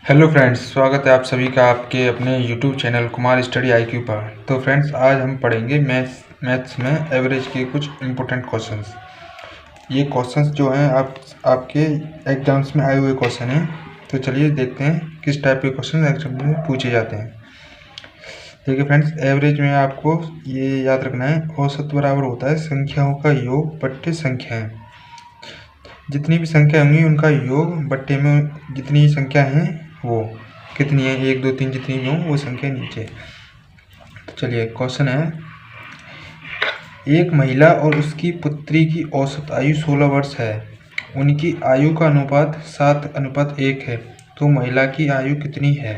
Hello friends, स्वागत है आप सभी का आपके अपने YouTube channel Kumar study IQ पर। तो फ्रेंड्स, आज हम पढ़ेंगे मैथ्स में एवरेज के कुछ इम्पोर्टेंट क्वेश्चंस। ये क्वेश्चंस जो हैं आपके एग्जाम्स में आए हुए क्वेश्चन हैं। तो चलिए देखते हैं किस टाइप के क्वेश्चन एग्जाम में पूछे जाते हैं। देखिए फ्रेंड्स, एवरेज में आपको ये याद रखना है, औसत बराबर होता है संख्याओं का योग बट्टे संख्याएँ। जितनी भी संख्या होंगी उनका योग बट्टे में जितनी संख्या हैं वो कितनी है, 1 2 3 जितनी भी हों वो संख्या नीचे। तो चलिए क्वेश्चन है, एक महिला और उसकी पुत्री की औसत आयु 16 वर्ष है। उनकी आयु का अनुपात 7:1 है, तो महिला की आयु कितनी है।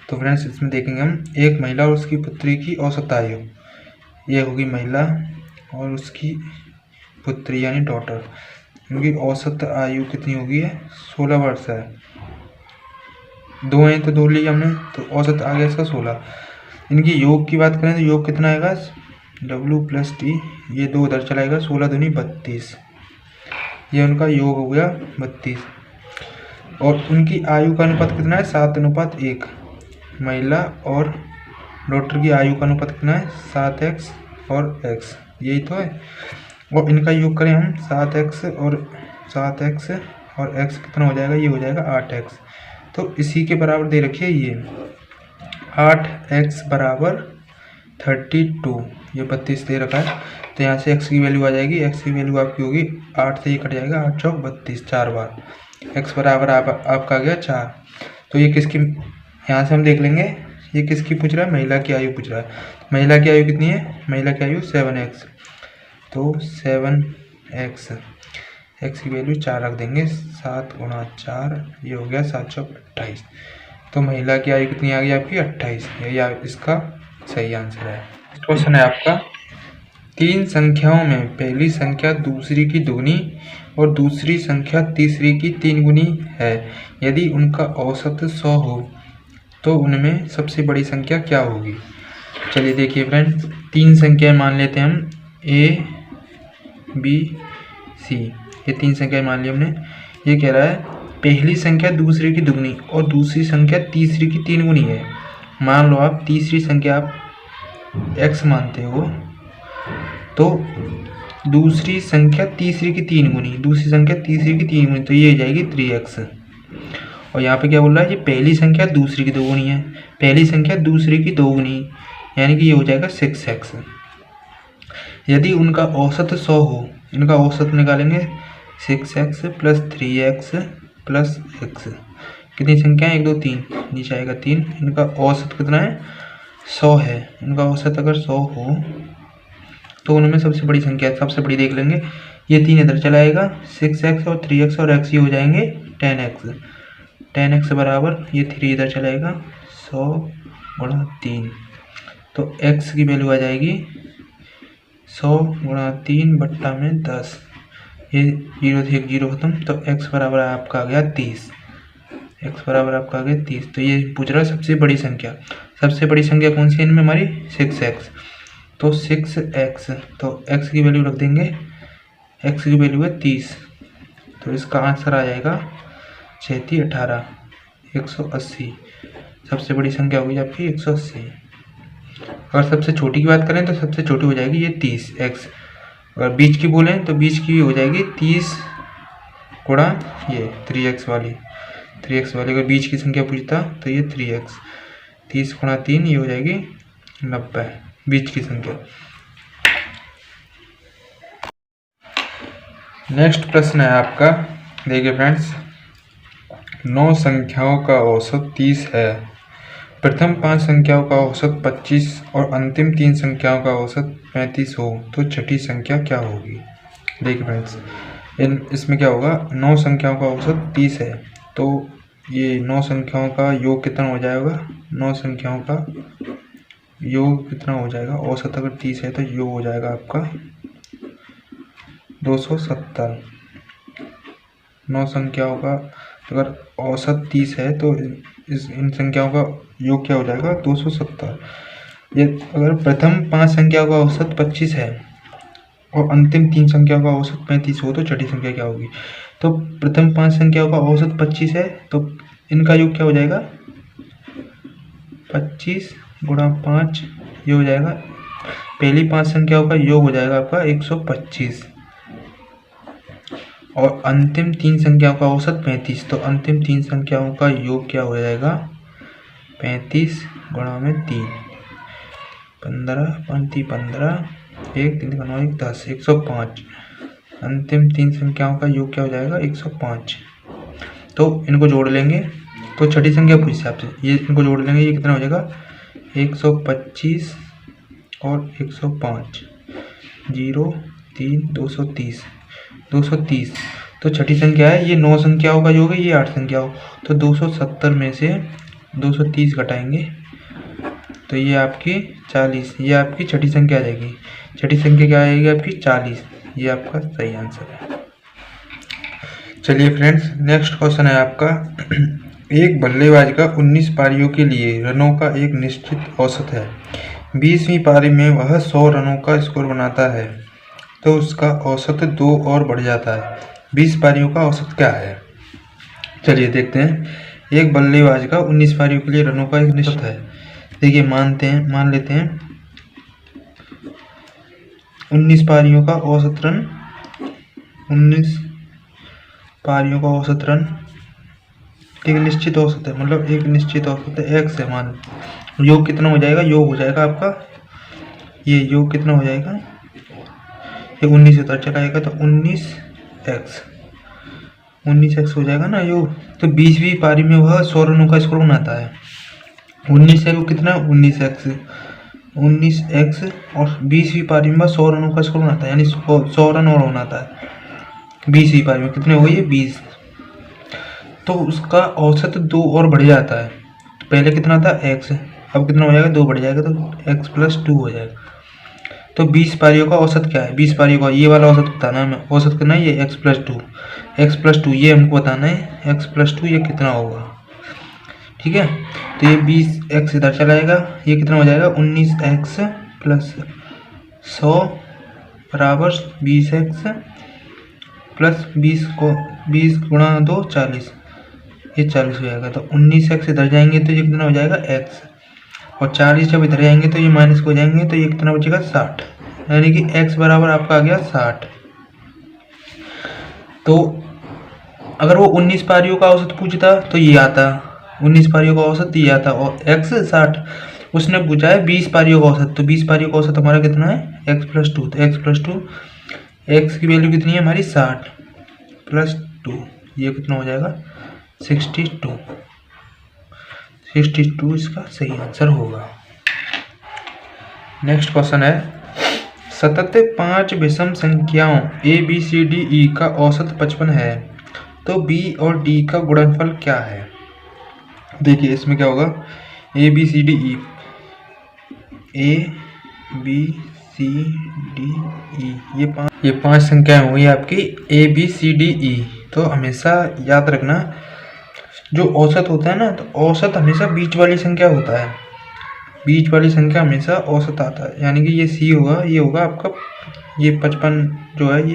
तो फ्रेंड्स, इसमें देखेंगे हम एक महिला और उसकी पुत्री की औसत आयु, ये होगी महिला और उसकी पुत्री यानी डॉटर। इनकी औसत आयु कितनी होगी है, 16 वर्ष है। दो हैं तो दो ली हमने, तो औसत आ गया इसका 16। इनकी योग की बात करें तो योग कितना आएगा, W + T, ये 2 उधर चलाएगा, 16 दूनी 32, ये उनका योग हो गया 32। और उनकी आयु का अनुपात कितना है, 7:1। महिला और डॉक्टर की आयु का अनुपात कितना है, 7x और x, यही तो है। और इनका योग करें हम, 7x और x कितना हो जाएगा, ये हो जाएगा 8x। तो इसी के बराबर दे रखिए, ये 8x बराबर 32, ये 32 दे रखा है। तो यहाँ से x की वैल्यू आ जाएगी, x की वैल्यू आपकी होगी 8 से ये कट जाएगा, 8 चौक 32, 4 बार x बराबर आपका आ गया 4। तो ये किसकी, यहाँ से हम देख लेंगे ये किसकी पूछ रहा है, महिला की आयु पूछ रहा है। महिला की आयु कितनी है, महिला की आयु 7x, तो 7x, x की वैल्यू 4 रख देंगे, 7 × 4, ये हो गया 7 चौक 28। तो महिला की आयु कितनी आ गई आपकी, 28, ये इसका सही आंसर है। क्वेश्चन है आपका, 3 संख्याओं में पहली संख्या दूसरी की दुगनी और दूसरी संख्या तीसरी की 3 गुनी है। यदि उनका औसत 100 हो तो उनमें सबसे बड़ी संख्या क्या होगी। चलिए देखिए फ्रेंड्स, 3 संख्याएं मान लेते हैं हम, A B C, ये 3 संख्याएं मान ली हमने। ये कह रहा है पहली संख्या दूसरे की दुगनी और दूसरी संख्या तीसरी की 3 गुनी है। मान लो आप तीसरी संख्या आप x मानते हो, तो दूसरी संख्या तीसरी की 3 गुनी, दूसरी संख्या तीसरी की 3 गुनी, तो ये हो जाएगी 3x। और यहाँ पे क्या बोल रहा है, ये पहली संख्या दूसरी की 2 गुनी है, पहली संख्या दूसरी की 2 गुनी, यानी कि ये हो जाएगा 6x। यदि उनका औसत 100 हो, इनका औसत निकालेंगे, 6x + 3x + x, कितनी संख्या है, 1 2 3, नीचे आएगा 3। इनका औसत कितना है, 100 है। इनका औसत अगर 100 हो तो उनमें सबसे बड़ी संख्या, सबसे बड़ी देख लेंगे, ये 3 इधर चलाएगा, 6x और 3x और x ये हो जाएंगे 10x। 10x बराबर ये 3 इधर चलाएगा, 100 × 3, तो x की वैल्यू आ जाएगी 100 × 3 बट्टा में 10, ये 0 से 1 0 खत्म, तो x बराबर आपका आ गया 30। x बराबर आपका आ गया 30। तो ये पूछ रहा है सबसे बड़ी संख्या, सबसे बड़ी संख्या कौन सी है इनमें हमारी, 6x, तो 6x, तो x की वैल्यू रख देंगे, x की वैल्यू है 30, तो इसका आंसर आ जाएगा 6 × 18, 180। सबसे बड़ी संख्या होगी आपकी 180। अगर सबसे छोटी की बात करें तो सबसे छोटी हो जाएगी ये 30x। अगर बीच की बोलें तो बीच की हो जाएगी 30 × ये 3x वाली, अगर बीच की संख्या पूछता तो ये 3x, 30 × 3 ये हो जाएगी 90, बीच की संख्या। नेक्स्ट प्रश्न है आपका, देखिए फ्रेंड्स, 9 संख्याओं का औसत 30 है। प्रथम 5 संख्याओं का औसत 25 और अंतिम 3 संख्याओं का औसत 35 हो तो छठी संख्या क्या होगी। देखिए फ्रेंड्स, इसमें क्या होगा, 9 संख्याओं का औसत 30 है, तो ये 9 संख्याओं का योग कितना हो जाएगा, 9 संख्याओं का योग कितना हो जाएगा, औसत अगर 30 है तो योग हो जाएगा आपका 270। 9 संख्याओं का अगर औसत 30 है तो इन संख्याओं का योग क्या हो जाएगा, 270। ये अगर प्रथम 5 संख्याओं का औसत 25 है और अंतिम 3 संख्याओं का औसत 35 हो तो छठी संख्या क्या होगी। तो प्रथम 5 संख्याओं का औसत 25 है, तो इनका योग क्या हो जाएगा 25 गुणा 5, ये हो जाएगा पहली 5 संख्याओं का योग हो जाएगा आपका 125 और अंतिम 3 संख्याओं का औसत 35। तो अंतिम 3 संख्याओं का योग क्या हो जाएगा 35 गुणा में 3, 15 पंती 15, 1 3 का 9 1 10, 105। अंतिम 3 संख्याओं का योग क्या हो जाएगा 105। तो इनको जोड़ लेंगे तो छठी संख्या के हिसाब से ये इनको जोड़ लेंगे, ये कितना हो जाएगा 125 और 105, 0 3 230 230। तो छठी संख्या है, ये 9 संख्याओं का योग है, ये 8 संख्याओं। तो 270 में से 230 घटाएंगे तो ये आपकी 40, ये आपकी छठी संख्या आ जाएगी। छठी संख्या क्या आएगी आपकी 40, ये आपका सही आंसर है। चलिए फ्रेंड्स, नेक्स्ट क्वेश्चन है आपका एक बल्लेबाज का 19 पारियों के लिए रनों का एक निश्चित औसत है। 20वीं पारी में वह 100 रनों का स्कोर बनाता है तो उसका औसत 2 और बढ़ जाता है। 20 पारियों का औसत क्या है? चलिए देखते हैं। एक बल्लेबाज का 19 पारियों के लिए रनों का एक निश्चित है। देखिए मान लेते हैं 19 पारियों का औसत रन, 19 पारियों का औसत रन एक निश्चित औसत है, मतलब एक निश्चित औसत है एक्स है। मान योग कितना हो जाएगा, योग हो जाएगा आपका ये योग कितना हो जाएगा, ये 19 से चला आएगा तो 19x हो जाएगा ना योग। तो 20वीं पारी में वह 100 रनों का स्कोर बनाता है। 19 से वो कितना 19x और 20वीं पारी में 100 रनों का स्कोर बनाता है, यानी 100 रन और बनाता है। 20वीं पारी में कितने हो गए 20, तो उसका औसत 2 और बढ़ जाता है। पहले कितना था x, अब कितना हो जाएगा 2 बढ़ जाएगा तो x+2 हो जाएगा। तो 20 पारियों का औसत क्या है, 20 पारियों का ये वाला औसत बताना है हमें। औसत कितना है ये x+2 ये हमको बताना है, x+2 ये कितना होगा, ठीक है। तो ये 20x इधर चला जाएगा, ये कितना हो जाएगा 19x + 100 बराबर 20x प्लस 20 को 20 गुणा 2 40, ये 40 हो जाएगा। तो 19x इधर जाएंगे तो ये कितना हो जाएगा x, और 40 जब इधर जाएंगे तो ये माइनस हो जाएंगे तो ये कितना बचेगा 60, यानी कि x बराबर आपका आ गया 60। तो अगर वो 19 पारियों का औसत पूछता तो ये आता, 19 पारियों का औसत ये आता और x 60। उसने पूछा है 20 पारियों का औसत, तो 20 पारियों का औसत हमारा कितना है x+2। तो x+2 x की वैल्यू कितनी है हमारी 60 + 2, ये कितना हो जाएगा 62। 62 इसका सही आंसर होगा। नेक्स्ट क्वेश्चन है सतत 5 विषम संख्याओं a b c d e का औसत 55 है तो b और d का गुणनफल क्या है? देखिए इसमें क्या होगा a b c d e, a b c d e ये पांच संख्याएं हुई आपकी a b c d e। तो हमेशा याद रखना जो औसत होता है ना, तो औसत हमेशा बीच वाली संख्या होता है, बीच वाली संख्या हमेशा औसत आता है। यानी कि ये c होगा, ये होगा आपका ये 55 जो है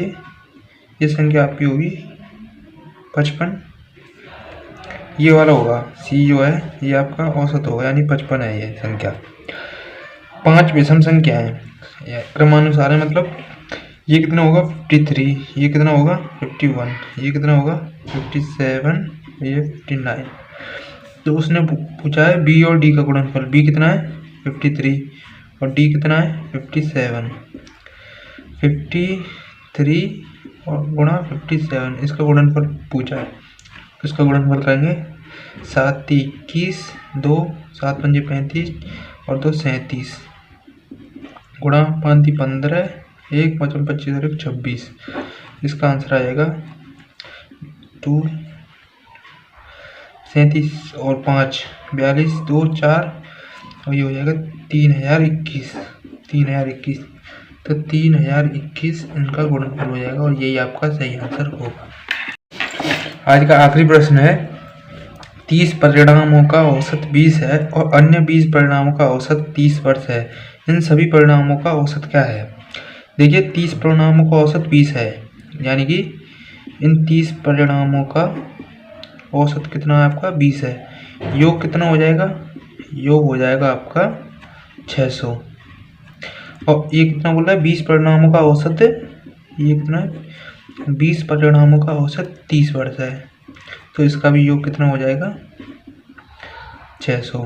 ये संख्या आपकी होगी 55, ये वाला होगा c जो है ये आपका औसत होगा, यानी 55 है ये संख्या। 5 विषम संख्या है क्रमानुसार है, मतलब ये कितना होगा 53, ये कितना होगा 51, ये कितना होगा 57, ये 59। तो उसने पूछा है b और d का गुणनफल, b कितना है 53 और d कितना है 57। 53 और गुणा 57 इसका गुणनफल पूछा है, इसका गुणनफल करेंगे 7 21, 2 7 5 35 और 2 37 गुणा 5 15, 1 5 25 और 1 26। इसका आंसर आ जाएगा 2 37 और 5 42, 2 4 और ये हो जाएगा 3021। तो 3021 इनका गुणनफल हो जाएगा और यही आपका सही आंसर होगा। आज का आखिरी प्रश्न है 30 परिणामों का औसत 20 है और अन्य 20 परिणामों का औसत 30 वर्ष है। इन सभी परिणामों का औसत क्या है? देखिए 30 परिणामों का औसत 20 है, यानी कि इन 30 परिणामों का औसत कितना है आपका 20 है। योग कितना हो जाएगा, योग हो जाएगा आपका 600। और ये कितना बोल रहा है 20 परिणामों का औसत, ये कितना है 20 परिणामों का औसत 30 वर्ष है। तो इसका भी योग कितना हो जाएगा 600।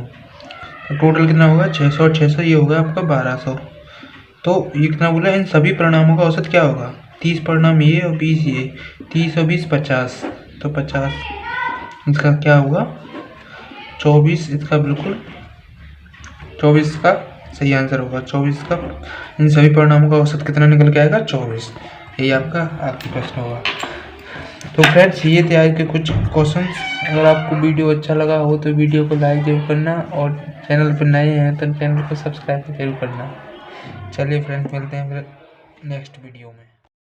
तो टोटल कितना होगा 600 और 600, ये होगा आपका 1200। तो ये कितना बोला, इन सभी परिणामों का औसत क्या होगा, 30 परिणाम ये और 20 ये, 30 और 20 50। तो 50 इसका क्या होगा 24, इसका बिल्कुल 24 का सही आंसर होगा। 24 का इन सभी परिणामों का औसत कितना निकल के आएगा 24। यही आपका आखिरी प्रश्न होगा। तो फ्रेंड्स ये थे आज के कुछ क्वेश्चंस। अगर आपको वीडियो अच्छा लगा हो तो वीडियो को लाइक जरूर करना, और चैनल पर नए हैं तो चैनल को सब्सक्राइब जरूर करना। चलिए फ्रेंड्स, मिलते हैं फिर नेक्स्ट वीडियो में।